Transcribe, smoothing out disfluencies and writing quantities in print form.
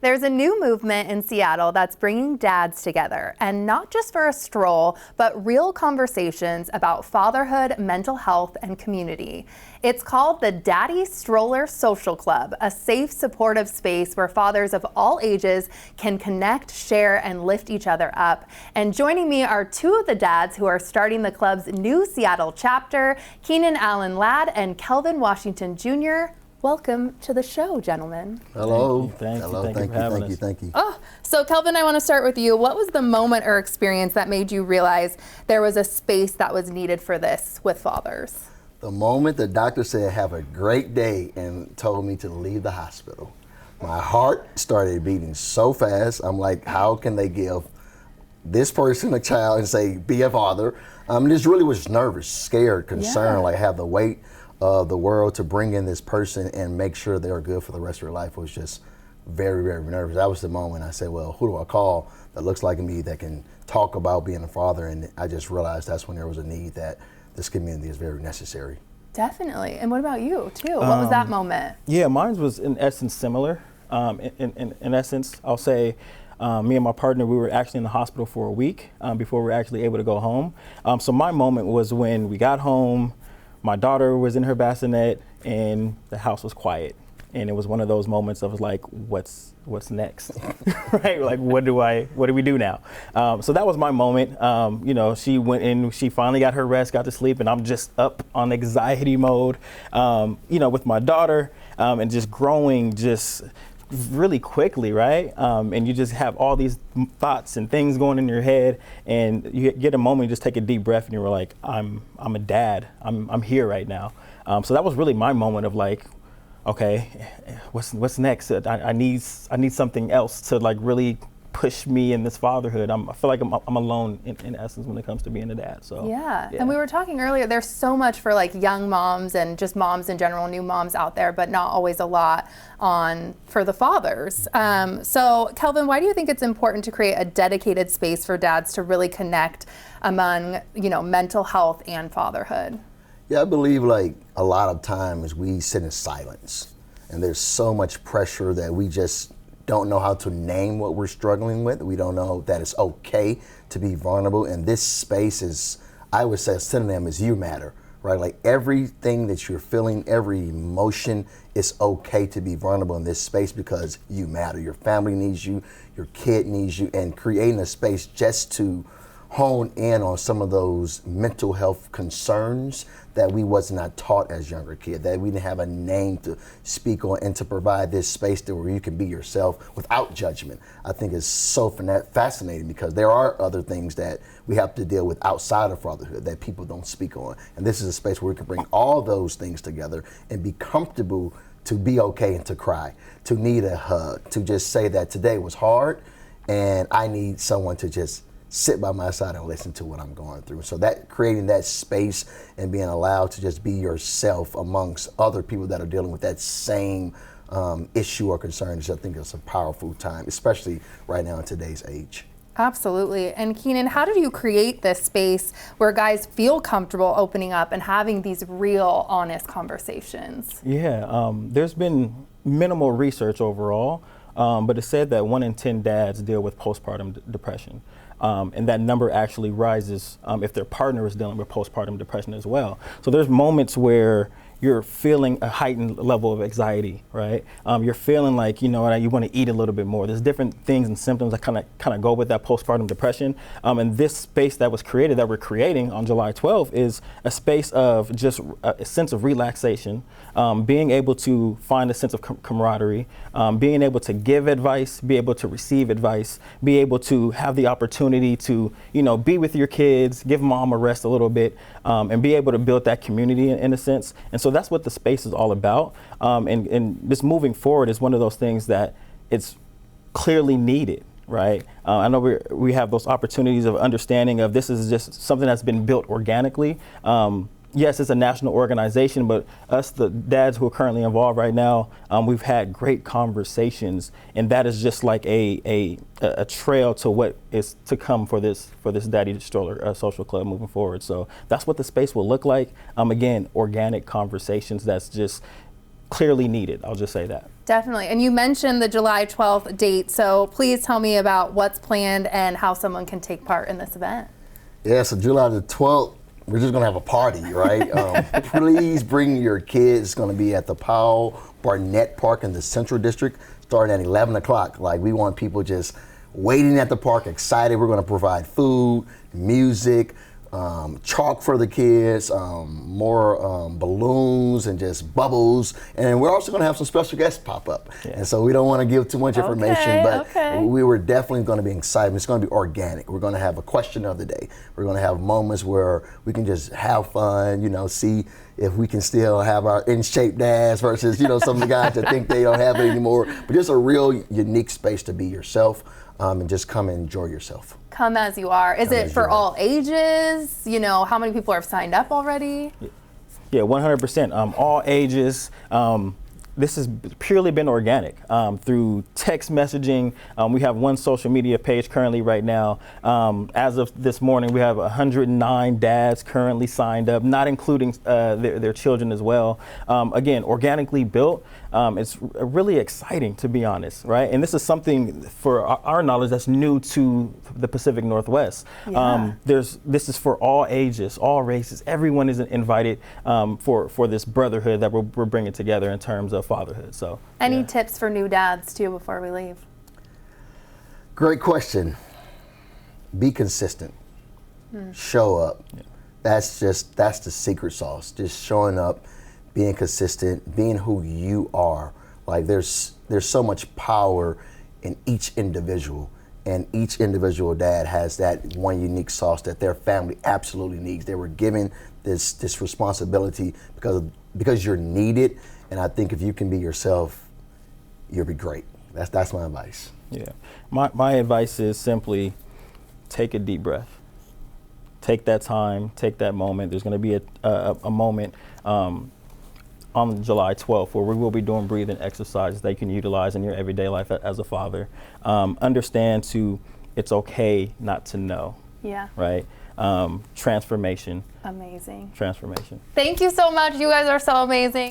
There's a new movement in Seattle that's bringing dads together, and not just for a stroll, but real conversations about fatherhood, mental health, and community. It's called the Daddy Stroller Social Club, a safe, supportive space where fathers of all ages can connect, share, and lift each other up. And joining me are two of the dads who are starting the club's new Seattle chapter, Keenan Allen Ladd and Kelvin Washington Jr. Welcome to the show, gentlemen. Hello. Thank you. Oh, so Kelvin, I want to start with you. What was the moment or experience that made you realize there was a space that was needed for this with fathers? The moment the doctor said, "Have a great day," and told me to leave the hospital, my heart started beating so fast. I'm like, how can they give this person a child and say, be a father? This really was nervous, scared, concerned, like have the weight of the world to bring in this person and make sure they're good for the rest of their life. Was just very, very nervous. That was the moment I said, well, who do I call that looks like me that can talk about being a father? And I just realized that's when there was a need that this community is very necessary. Definitely. And what about you too? What was that moment? Yeah, mine was in essence similar. In essence, I'll say me and my partner, we were actually in the hospital for a week before we were actually able to go home. So my moment was when we got home. My daughter was in her bassinet and the house was quiet. And it was one of those moments of like, what's next, right? Like, what do we do now? So that was my moment. She went in, she finally got her rest, got to sleep, and I'm just up on anxiety mode, with my daughter and just growing just really quickly, right? And you just have all these thoughts and things going in your head, and you get a moment, you just take a deep breath, and you're like, I'm a dad. I'm here right now. So that was really my moment of like, okay, what's next? I need something else to like really push me in this fatherhood. I feel like I'm alone in essence when it comes to being a dad. So yeah. And we were talking earlier, there's so much for like young moms and just moms in general, new moms out there, but not always a lot for the fathers. So Kelvin, why do you think it's important to create a dedicated space for dads to really connect among, mental health and fatherhood? Yeah, I believe like a lot of times we sit in silence, and there's so much pressure that we just don't know how to name what we're struggling with. We don't know that it's okay to be vulnerable. And this space is, I would say a synonym is you matter, right? Like everything that you're feeling, every emotion, it's okay to be vulnerable in this space because you matter. Your family needs you, your kid needs you, and creating a space just to hone in on some of those mental health concerns that we was not taught as younger kids, that we didn't have a name to speak on, and to provide this space where you can be yourself without judgment. I think is so fascinating because there are other things that we have to deal with outside of fatherhood that people don't speak on. And this is a space where we can bring all those things together and be comfortable to be okay and to cry, to need a hug, to just say that today was hard and I need someone to just sit by my side and listen to what I'm going through. So that creating that space and being allowed to just be yourself amongst other people that are dealing with that same issue or concern, I think it's a powerful time, especially right now in today's age. Absolutely. And Keenan, how did you create this space where guys feel comfortable opening up and having these real, honest conversations? Yeah, there's been minimal research overall, but it said that 1 in 10 dads deal with postpartum depression. And that number actually rises if their partner is dealing with postpartum depression as well. So there's moments where you're feeling a heightened level of anxiety, right? You're feeling like, you want to eat a little bit more. There's different things and symptoms that kind of go with that postpartum depression. And this space that was created, that we're creating on July 12th, is a space of just a sense of relaxation, being able to find a sense of camaraderie, being able to give advice, be able to receive advice, be able to have the opportunity to, be with your kids, give mom a rest a little bit, and be able to build that community in a sense. And so that's what the space is all about. And this moving forward is one of those things that it's clearly needed, right? I know we have those opportunities of understanding of this is just something that's been built organically. Yes, it's a national organization, but us, the dads who are currently involved right now, we've had great conversations, and that is just like a trail to what is to come for this Daddy Stroller Social Club moving forward. So that's what the space will look like. Again, organic conversations that's just clearly needed. I'll just say that. Definitely. And you mentioned the July 12th date, so please tell me about what's planned and how someone can take part in this event. Yeah, so July the 12th, we're just gonna have a party, right? Please bring your kids. It's gonna be at the Powell Barnett Park in the Central District, starting at 11 o'clock. Like, we want people just waiting at the park, excited. We're gonna provide food, music, chalk for the kids, more balloons and just bubbles. And we're also gonna have some special guests pop up. Yeah. And so we don't wanna give too much information, but okay. we were definitely gonna be excited. It's gonna be organic. We're gonna have a question of the day. We're gonna have moments where we can just have fun, you know, see if we can still have our in-shape dads versus, you know, some of the guys that think they don't have it anymore. But just a real unique space to be yourself, and just come and enjoy yourself. Come as you are. Is it for you are. all ages? You know, how many people have signed up already? Yeah, 100%. All ages. This has purely been organic through text messaging. We have one social media page currently right now. As of this morning, we have 109 dads currently signed up, not including their children as well. Again, organically built. It's really exciting, to be honest, right? And this is something, for our knowledge, that's new to the Pacific Northwest. Yeah. This is for all ages, all races. Everyone is invited for this brotherhood that we're bringing together in terms of fatherhood. So, Any yeah. tips for new dads, too, before we leave? Great question. Be consistent. Show up. Yeah. That's the secret sauce. Just showing up, being consistent, being who you are. Like, there's so much power in each individual, and each individual dad has that one unique sauce that their family absolutely needs. They were given this responsibility because you're needed, and I think if you can be yourself, you'll be great. That's my advice. Yeah, my advice is simply take a deep breath. Take that time, take that moment. There's going to be a moment on July 12th where we will be doing breathing exercises that you can utilize in your everyday life as a father. Understand it's okay not to know. Yeah. Right? Transformation. Amazing. Transformation. Thank you so much. You guys are so amazing.